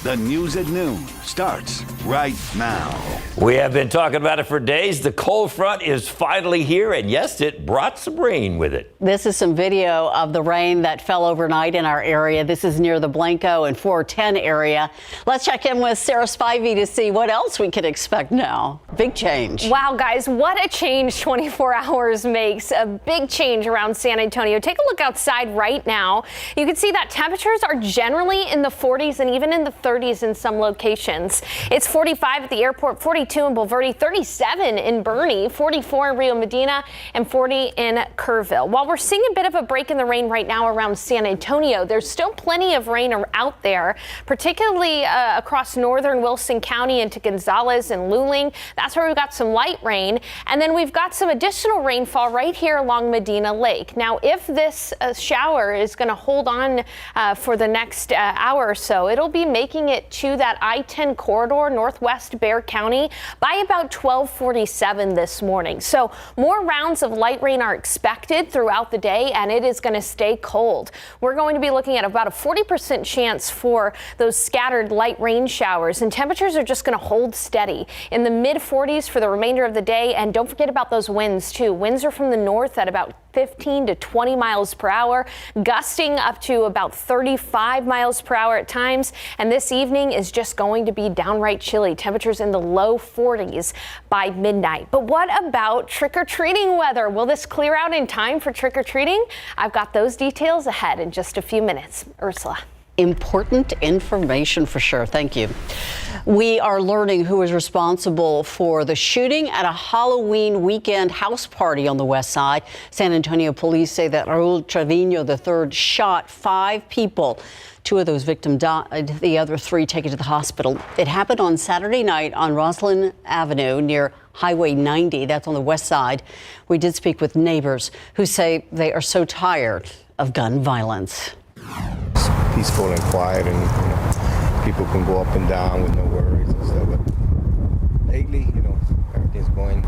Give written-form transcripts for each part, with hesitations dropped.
The news at noon starts right now. We have been talking about it for days. The cold front is finally here, and yes, it brought some rain with it. This is some video of the rain that fell overnight in our area. This is near the Blanco and 410 area. Let's check in with Sarah Spivey to see what else we can expect now. Big change. Wow, guys, what a change 24 hours makes. A big change around San Antonio. Take a look outside right now. You can see that temperatures are generally in the 40s and even in the 30s in some locations. It's 45 at the airport, 42 in Bulverde, 37 in Bernie, 44 in Rio Medina, and 40 in Kerrville. While we're seeing a bit of a break in the rain right now around San Antonio, there's still plenty of rain out there, particularly across northern Wilson County into Gonzales and Luling. That's where we've got some light rain. And then we've got some additional rainfall right here along Medina Lake. Now, if this shower is going to hold on for the next hour or so, it'll be making it to that I-10 corridor, northwest Bexar County, by about 12:47 this morning. So more rounds of light rain are expected throughout the day, and it is going to stay cold. We're going to be looking at about a 40% chance for those scattered light rain showers, and temperatures are just going to hold steady in the mid-40s for the remainder of the day. And don't forget about those winds, too. Winds are from the north at about 15 to 20 miles per hour, gusting up to about 35 miles per hour at times. And this evening is just going to be downright chilly. Temperatures in the low 40s by midnight. But what about trick-or-treating weather? Will this clear out in time for trick-or-treating? I've got those details ahead in just a few minutes. Ursula. Important information for sure. Thank you. We are learning who is responsible for the shooting at a Halloween weekend house party on the west side. San Antonio police say that Raul Trevino III shot 5 people. 2 of those victims died, the other 3 taken to the hospital. It happened on Saturday night on Roslyn Avenue near Highway 90. That's on the west side. We did speak with neighbors who say they are so tired of gun violence. Peaceful and quiet, and people can go up and down with no worries and stuff. But lately, everything's going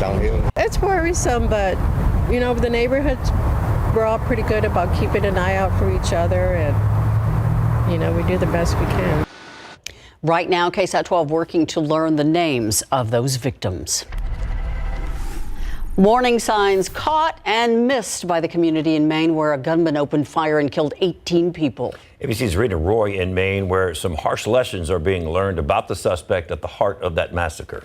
downhill. It's worrisome, but the neighborhoods, we're all pretty good about keeping an eye out for each other, and we do the best we can. Right now, KSAT12 working to learn the names of those victims. Warning signs caught and missed by the community in Maine, where a gunman opened fire and killed 18 people. ABC's Rita Roy in Maine, where some harsh lessons are being learned about the suspect at the heart of that massacre.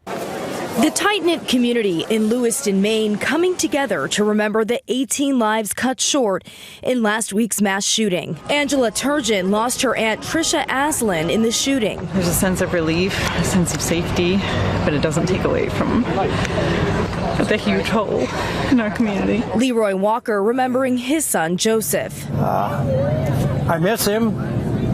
The tight-knit community in Lewiston, Maine, coming together to remember the 18 lives cut short in last week's mass shooting. Angela Turgeon lost her aunt Tricia Aslan in the shooting. There's a sense of relief, a sense of safety, but it doesn't take away from the huge hole in our community. Leroy Walker remembering his son Joseph. I miss him,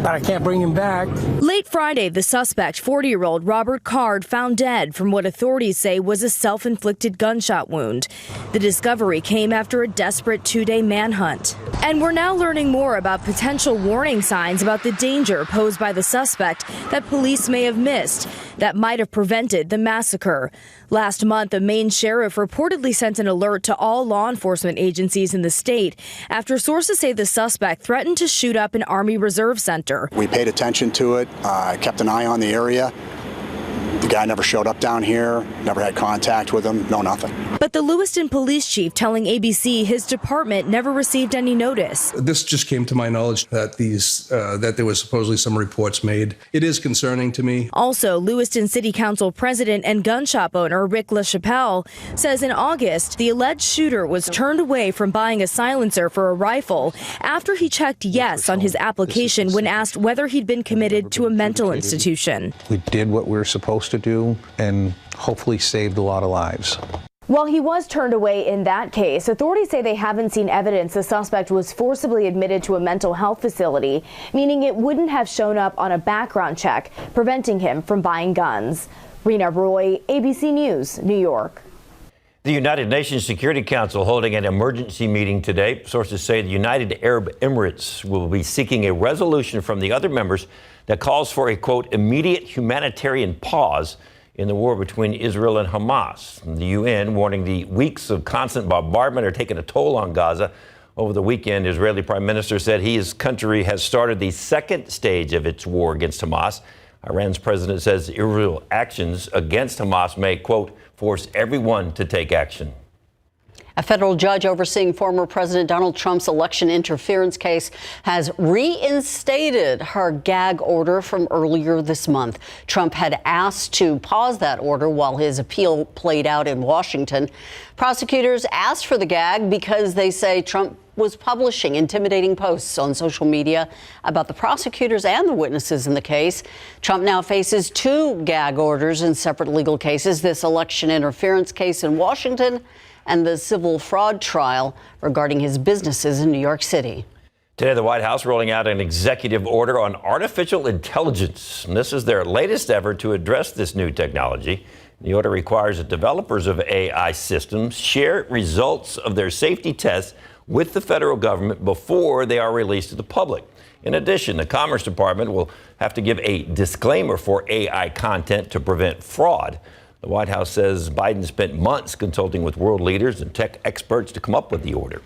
but I can't bring him back. Late Friday, the suspect, 40-year-old Robert Card, found dead from what authorities say was a self-inflicted gunshot wound. The discovery came after a desperate 2-day manhunt. And we're now learning more about potential warning signs about the danger posed by the suspect that police may have missed that might have prevented the massacre. Last month, a Maine sheriff reportedly sent an alert to all law enforcement agencies in the state after sources say the suspect threatened to shoot up an Army Reserve Center. We paid attention to it, kept an eye on the area. The guy never showed up down here, never had contact with him, no nothing. But the Lewiston police chief telling ABC his department never received any notice. This just came to my knowledge that that there was supposedly some reports made. It is concerning to me. Also, Lewiston City Council president and gun shop owner Rick LaChapelle says in August, the alleged shooter was turned away from buying a silencer for a rifle after he checked yes on his application when asked whether he'd been committed to a mental institution. We did what we were supposed to do and hopefully saved a lot of lives. While he was turned away in that case, authorities say they haven't seen evidence the suspect was forcibly admitted to a mental health facility, meaning it wouldn't have shown up on a background check, preventing him from buying guns. Rena Roy, ABC News, New York. The United Nations Security Council holding an emergency meeting today. Sources say the United Arab Emirates will be seeking a resolution from the other members that calls for a, quote, immediate humanitarian pause in the war between Israel and Hamas. The UN warning the weeks of constant bombardment are taking a toll on Gaza, Over the weekend, the Israeli prime minister said his country has started the second stage of its war against Hamas. Iran's president says Israel's actions against Hamas may, quote, force everyone to take action. A federal judge overseeing former President Donald Trump's election interference case has reinstated her gag order from earlier this month. Trump had asked to pause that order while his appeal played out in Washington. Prosecutors asked for the gag because they say Trump was publishing intimidating posts on social media about the prosecutors and the witnesses in the case. Trump now faces 2 gag orders in separate legal cases, this election interference case in Washington and the civil fraud trial regarding his businesses in New York City. Today, the White House rolling out an executive order on artificial intelligence. And this is their latest effort to address this new technology. The order requires that developers of AI systems share results of their safety tests with the federal government before they are released to the public. In addition, the Commerce Department will have to give a disclaimer for AI content to prevent fraud. The White House says Biden spent months consulting with world leaders and tech experts to come up with the order.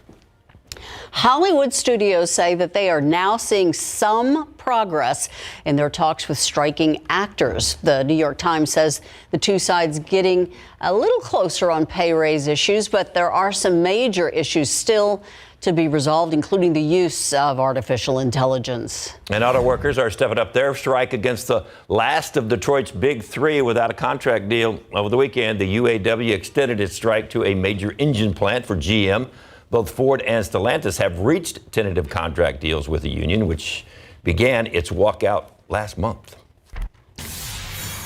Hollywood studios say that they are now seeing some progress in their talks with striking actors. The New York Times says the two sides getting a little closer on pay raise issues, but there are some major issues still to be resolved, including the use of artificial intelligence. And auto workers are stepping up their strike against the last of Detroit's big 3 without a contract deal. Over the weekend, the UAW extended its strike to a major engine plant for GM. Both Ford and Stellantis have reached tentative contract deals with the union, which began its walkout last month.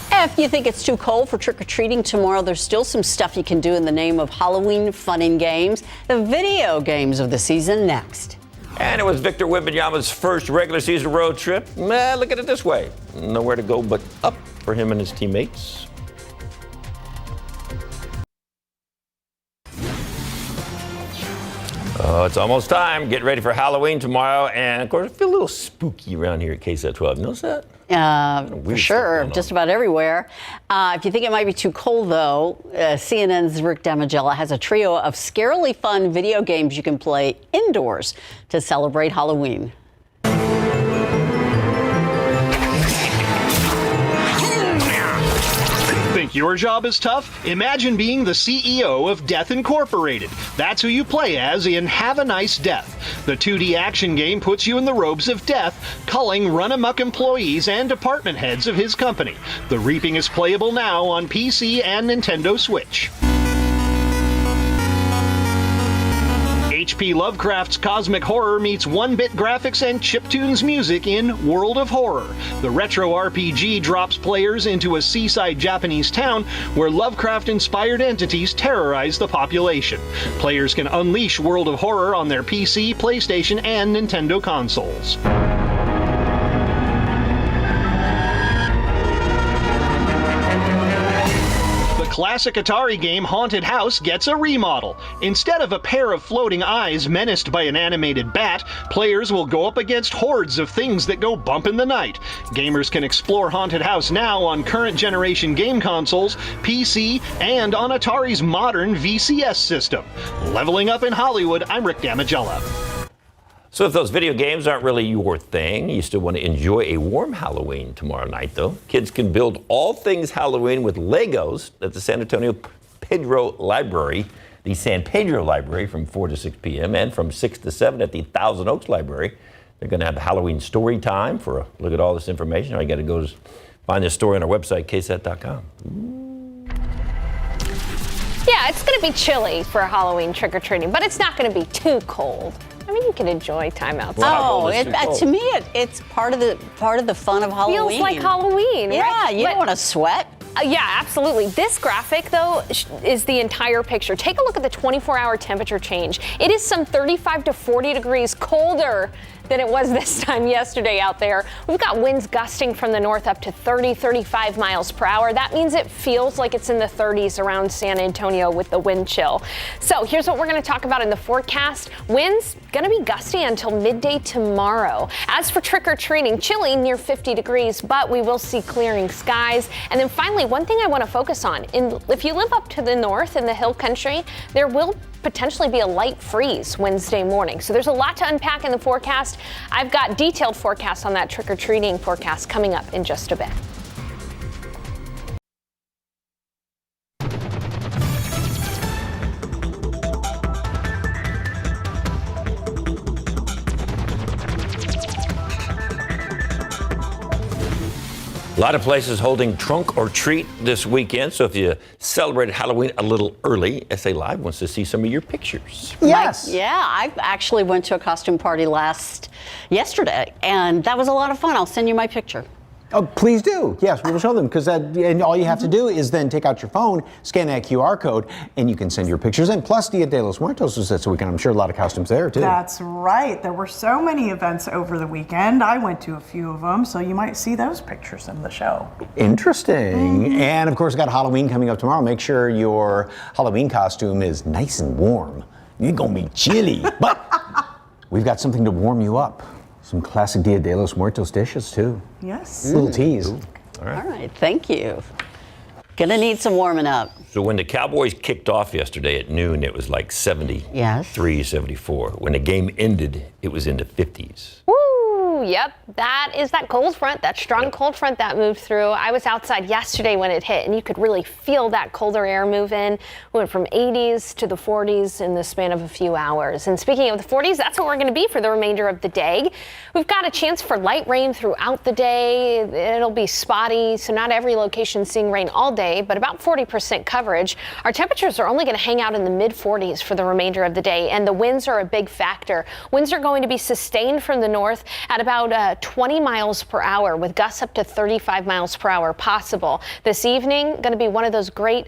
If you think it's too cold for trick-or-treating tomorrow, there's still some stuff you can do in the name of Halloween fun and games. The video games of the season next. And it was Victor Wembanyama's first regular season road trip. Look at it this way. Nowhere to go but up for him and his teammates. Oh, it's almost time. Get ready for Halloween tomorrow. And, of course, I feel a little spooky around here at KSAT12. Notice that? For sure, just about everywhere. If you think it might be too cold, though, CNN's Rick Damigella has a trio of scarily fun video games you can play indoors to celebrate Halloween. Think your job is tough? Imagine being the CEO of Death Incorporated. That's who you play as in Have a Nice Death. The 2D action game puts you in the robes of death, culling run-amok employees and department heads of his company. The Reaping is playable now on PC and Nintendo Switch. H.P. Lovecraft's cosmic horror meets 1-bit graphics and chiptunes music in World of Horror. The retro RPG drops players into a seaside Japanese town where Lovecraft-inspired entities terrorize the population. Players can unleash World of Horror on their PC, PlayStation, and Nintendo consoles. Classic Atari game Haunted House gets a remodel. Instead of a pair of floating eyes menaced by an animated bat, players will go up against hordes of things that go bump in the night. Gamers can explore Haunted House now on current generation game consoles, PC, and on Atari's modern VCS system. Leveling up in Hollywood, I'm Rick Damigella. So if those video games aren't really your thing, you still want to enjoy a warm Halloween tomorrow night, though. Kids can build all things Halloween with Legos at the San Antonio Pedro Library, the San Pedro Library from 4 to 6 p.m. and from 6 to 7 at the Thousand Oaks Library. They're going to have Halloween story time for a look at all this information. All you got to go is find this story on our website, KSAT.com. Yeah, it's going to be chilly for Halloween trick-or-treating, but it's not going to be too cold. I mean, you can enjoy time outside. To me, it's part of the fun of Halloween. Feels like Halloween, yeah, right? You don't want to sweat. Yeah, absolutely. This graphic, though, is the entire picture. Take a look at the 24-hour temperature change. It is some 35 to 40 degrees colder than it was this time yesterday out there. We've got winds gusting from the north up to 30, 35 miles per hour. That means it feels like it's in the 30s around San Antonio with the wind chill. So here's what we're going to talk about in the forecast. Winds going to be gusty until midday tomorrow. As for trick-or-treating, chilly near 50 degrees, but we will see clearing skies. And then finally, one thing I want to focus on, if you live up to the north in the hill country, there will potentially be a light freeze Wednesday morning. So there's a lot to unpack in the forecast. I've got detailed forecasts on that trick-or-treating forecast coming up in just a bit. A lot of places holding trunk or treat this weekend. So if you celebrated Halloween a little early, SA Live wants to see some of your pictures. Yes. I actually went to a costume party yesterday, and that was a lot of fun. I'll send you my picture. Oh, please do. Yes, we will show them, because and all you have to do is then take out your phone, scan that QR code, and you can send your pictures in. Plus, Dia de los Muertos was this weekend. I'm sure a lot of costumes there, too. That's right. There were so many events over the weekend. I went to a few of them, so you might see those pictures in the show. Interesting. And, of course, got Halloween coming up tomorrow. Make sure your Halloween costume is nice and warm. You're going to be chilly. But we've got something to warm you up. Some classic Dia de los Muertos dishes, too. Yes. Little tease. All right, thank you. Gonna need some warming up. So when the Cowboys kicked off yesterday at noon, it was like 73, 74. When the game ended, it was in the 50s. Woo, yep. That is that cold front, that strong cold front that moved through. I was outside yesterday when it hit, and you could really feel that colder air move in. We went from 80s to the 40s in the span of a few hours. And speaking of the 40s, that's what we're going to be for the remainder of the day. We've got a chance for light rain throughout the day. It'll be spotty, so not every location seeing rain all day, but about 40% coverage. Our temperatures are only going to hang out in the mid-40s for the remainder of the day, and the winds are a big factor. Winds are going to be sustained from the north at about 20 miles per hour, with gusts up to 35 miles per hour possible. This evening, going to be one of those great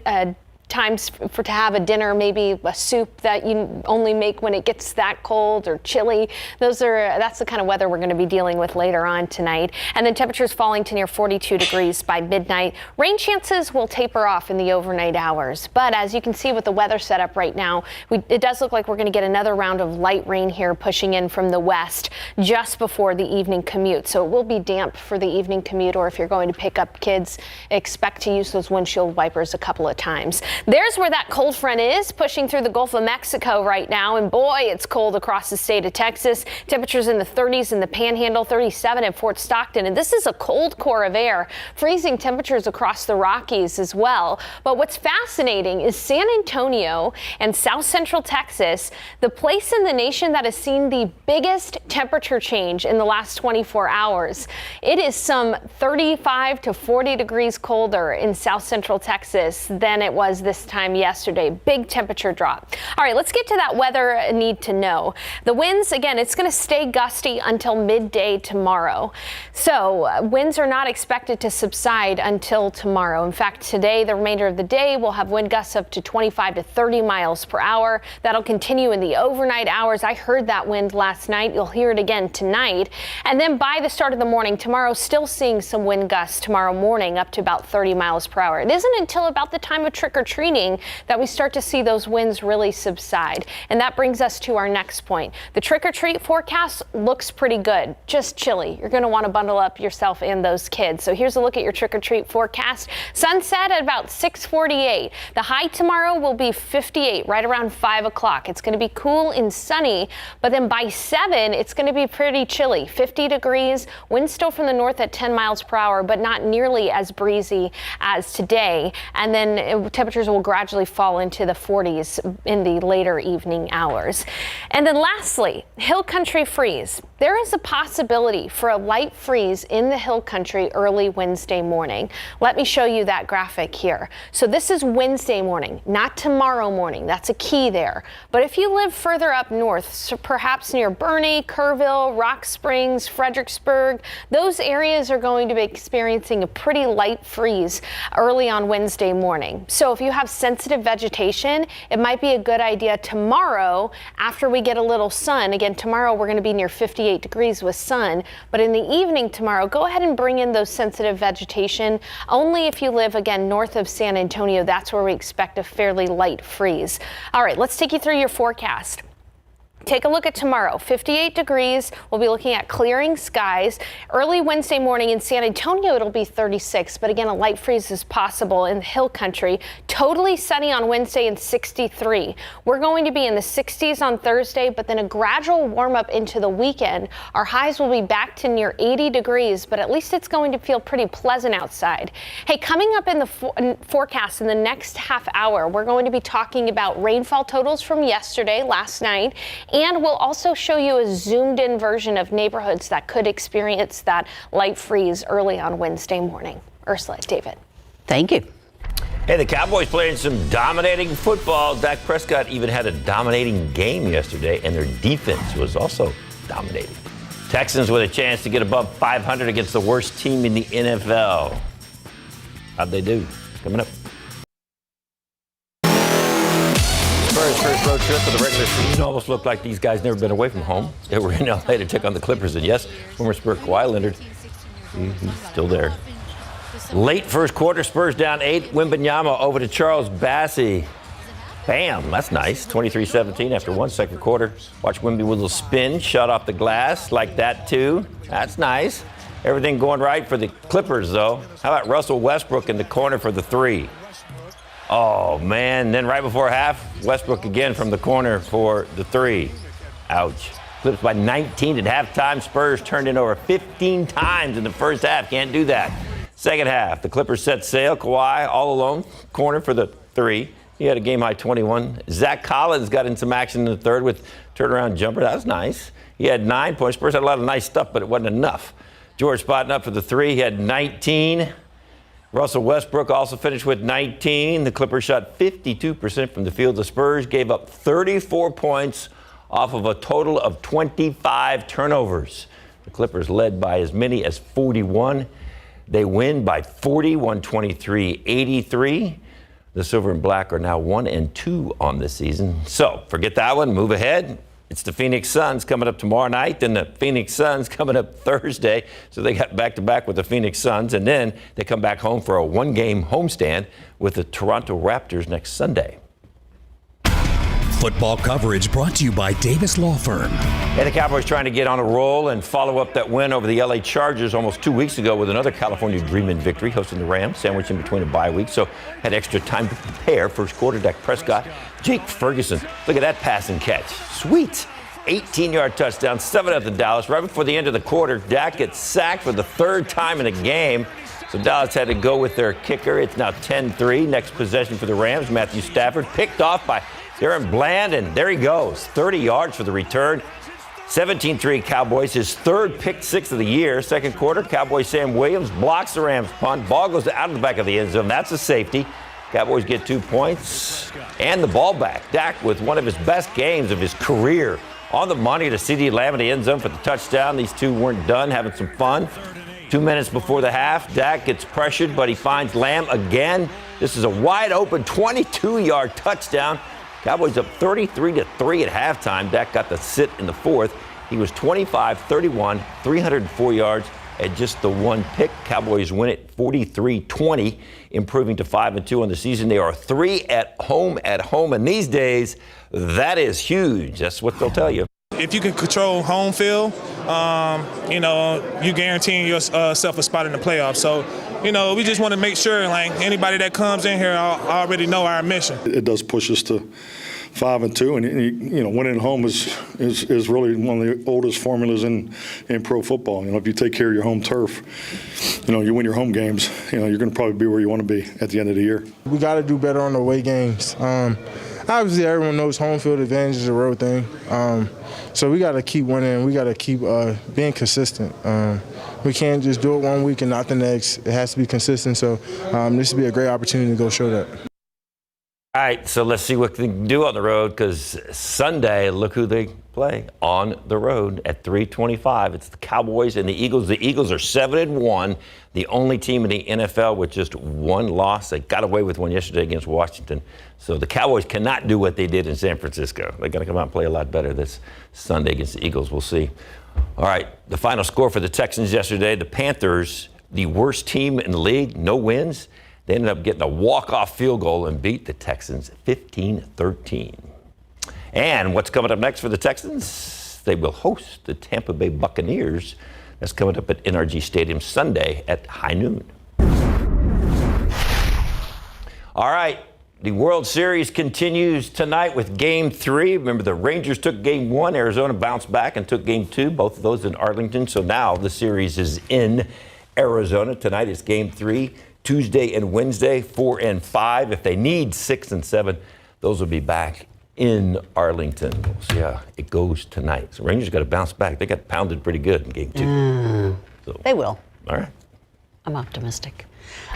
times to have a dinner, maybe a soup that you only make when it gets that cold or chilly. That's the kind of weather we're going to be dealing with later on tonight. And then temperatures falling to near 42 degrees by midnight. Rain chances will taper off in the overnight hours. But as you can see with the weather setup right now, it does look like we're going to get another round of light rain here pushing in from the west just before the evening commute. So it will be damp for the evening commute, or if you're going to pick up kids, expect to use those windshield wipers a couple of times. There's where that cold front is, pushing through the Gulf of Mexico right now. And boy, it's cold across the state of Texas. Temperatures in the 30s in the Panhandle, 37 in Fort Stockton. And this is a cold core of air, freezing temperatures across the Rockies as well. But what's fascinating is San Antonio and South Central Texas, the place in the nation that has seen the biggest temperature change in the last 24 hours. It is some 35 to 40 degrees colder in South Central Texas than it was this time yesterday. Big temperature drop. All right, let's get to that weather need to know. The winds, again, it's going to stay gusty until midday tomorrow. So winds are not expected to subside until tomorrow. In fact, today, the remainder of the day, we'll have wind gusts up to 25 to 30 miles per hour. That'll continue in the overnight hours. I heard that wind last night. You'll hear it again tonight. And then by the start of the morning, tomorrow, still seeing some wind gusts tomorrow morning up to about 30 miles per hour. It isn't until about the time of trick-or-treating that we start to see those winds really subside. And that brings us to our next point. The trick-or-treat forecast looks pretty good, just chilly. You're going to want to bundle up yourself and those kids. So here's a look at your trick-or-treat forecast. Sunset at about 6:48. The high tomorrow will be 58, right around 5 o'clock. It's going to be cool and sunny, but then by 7, it's going to be pretty chilly. 50 degrees, wind still from the north at 10 miles per hour, but not nearly as breezy as today. And then temperatures will gradually fall into the 40s in the later evening hours. And then lastly, hill country freeze. There is a possibility for a light freeze in the hill country early Wednesday morning. Let me show you that graphic here. So this is Wednesday morning, not tomorrow morning. That's a key there. But if you live further up north, so perhaps near Bernie, Kerrville, Rock Springs, Fredericksburg, those areas are going to be experiencing a pretty light freeze early on Wednesday morning. So if you have sensitive vegetation, it might be a good idea tomorrow after we get a little sun. Again, tomorrow we're going to be near 58 degrees with sun, but in the evening tomorrow, go ahead and bring in those sensitive vegetation. Only if you live, again, north of San Antonio, that's where we expect a fairly light freeze. All right, let's take you through your forecast. Take a look at tomorrow. 58 degrees. We'll be looking at clearing skies. Early Wednesday morning in San Antonio, it'll be 36. But again, a light freeze is possible in the hill country. Totally sunny on Wednesday and 63. We're going to be in the 60s on Thursday, but then a gradual warm up into the weekend. Our highs will be back to near 80 degrees, but at least it's going to feel pretty pleasant outside. Hey, coming up in the forecast in the next half hour, we're going to be talking about rainfall totals from yesterday, last night. And we'll also show you a zoomed in version of neighborhoods that could experience that light freeze early on Wednesday morning. Ursula, David. Thank you. Hey, the Cowboys playing some dominating football. Dak Prescott even had a dominating game yesterday, and their defense was also dominating. Texans with a chance to get above 500 against the worst team in the NFL. How'd they do? Coming up. Spurs' first road trip for the regular season almost looked like these guys never been away from home. They were in LA to take on the Clippers, and yes, former Spurs Kawhi Leonard, he's still there. Late first quarter, Spurs down 8. Wembanyama over to Charles Bassey. Bam, that's nice. 23-17 after 1 second quarter. Watch Wemby with a little spin, shot off the glass like that too. That's nice. Everything going right for the Clippers though. How about Russell Westbrook in the corner for the 3? Oh, man. Then right before half, Westbrook again from the corner for the 3. Ouch. Clips by 19 at halftime. Spurs turned it over 15 times in the first half. Can't do that. Second half, the Clippers set sail. Kawhi all alone, corner for the 3. He had a game-high 21. Zach Collins got in some action in the third with turnaround jumper. That was nice. He had 9 points. Spurs had a lot of nice stuff, but it wasn't enough. George spotting up for the 3. He had 19. Russell Westbrook also finished with 19. The Clippers shot 52% from the field. The Spurs gave up 34 points off of a total of 25 turnovers. The Clippers led by as many as 41. They win by 40, 123-83. The Silver and Black are now 1-2 on the season. So forget that one. Move ahead. It's the Phoenix Suns coming up tomorrow night, then the Phoenix Suns coming up Thursday. So they got back-to-back with the Phoenix Suns, and then they come back home for a 1-game homestand with the Toronto Raptors next Sunday. Football coverage brought to you by Davis Law Firm. And the Cowboys trying to get on a roll and follow up that win over the LA Chargers almost 2 weeks ago with another California Dreamin' victory, hosting the Rams, sandwiched in between a bye week. So had extra time to prepare. First quarter, Dak Prescott, Jake Ferguson. Look at that pass and catch. Sweet. 18-yard touchdown, 7 up to Dallas. Right before the end of the quarter, Dak gets sacked for the 3rd time in a game. So Dallas had to go with their kicker. It's now 10-3. Next possession for the Rams, Matthew Stafford picked off by Darren Bland, and there he goes. 30 yards for the return. 17-3 Cowboys, his 3rd pick 6 of the year. Second quarter, Cowboy Sam Williams blocks the Rams punt. Ball goes out of the back of the end zone. That's a safety. Cowboys get 2 points and the ball back. Dak with one of his best games of his career. On the money to CeeDee Lamb in the end zone for the touchdown. These two weren't done, having some fun. 2 minutes before the half, Dak gets pressured, but he finds Lamb again. This is a wide open 22-yard touchdown. Cowboys up 33-3 at halftime. Dak got the sit in the 4th. He was 25-31, 304 yards at just the 1 pick. Cowboys win it 43-20, improving to 5-2 on the season. They are 3 at home, and these days, that is huge. That's what they'll tell you. If you can control home field, you guaranteeing yourself a spot in the playoffs. So, we just want to make sure, like, anybody that comes in here already know our mission. It does push us to 5-2, and winning at home is really one of the oldest formulas in pro football. If you take care of your home turf, you win your home games. You're going to probably be where you want to be at the end of the year. We got to do better on the away games. Obviously, everyone knows home field advantage is a real thing. So we got to keep winning. We got to keep being consistent. We can't just do it 1 week and not the next. It has to be consistent. So this would be a great opportunity to go show that. All right, so let's see what they can do on the road, because Sunday, look who they play on the road at 3:25. It's the Cowboys and the Eagles. The Eagles are 7-1, the only team in the NFL with just 1 loss. They got away with one yesterday against Washington. So the Cowboys cannot do what they did in San Francisco. They're going to come out and play a lot better this Sunday against the Eagles. We'll see. All right, the final score for the Texans yesterday, the Panthers, the worst team in the league, no wins. They ended up getting a walk-off field goal and beat the Texans 15-13. And what's coming up next for the Texans? They will host the Tampa Bay Buccaneers. That's coming up at NRG Stadium Sunday at high noon. All right, the World Series continues tonight with Game 3. Remember, the Rangers took Game 1. Arizona bounced back and took Game 2, both of those in Arlington. So now the series is in Arizona. Tonight is Game 3. Tuesday and Wednesday, 4 and 5. If they need 6 and 7, those will be back in Arlington. We'll see how it goes tonight. So Rangers got to bounce back. They got pounded pretty good in Game 2. So, They will. all right. I'm optimistic.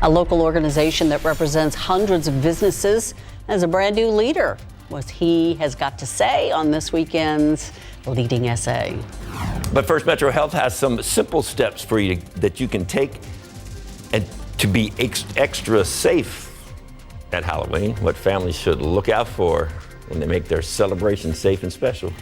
A local organization that represents hundreds of businesses has a brand new leader. What he has got to say on this weekend's leading essay. But First Metro Health has some simple steps for you that you can take and to be extra safe at Halloween. What families should look out for when they make their celebration safe and special.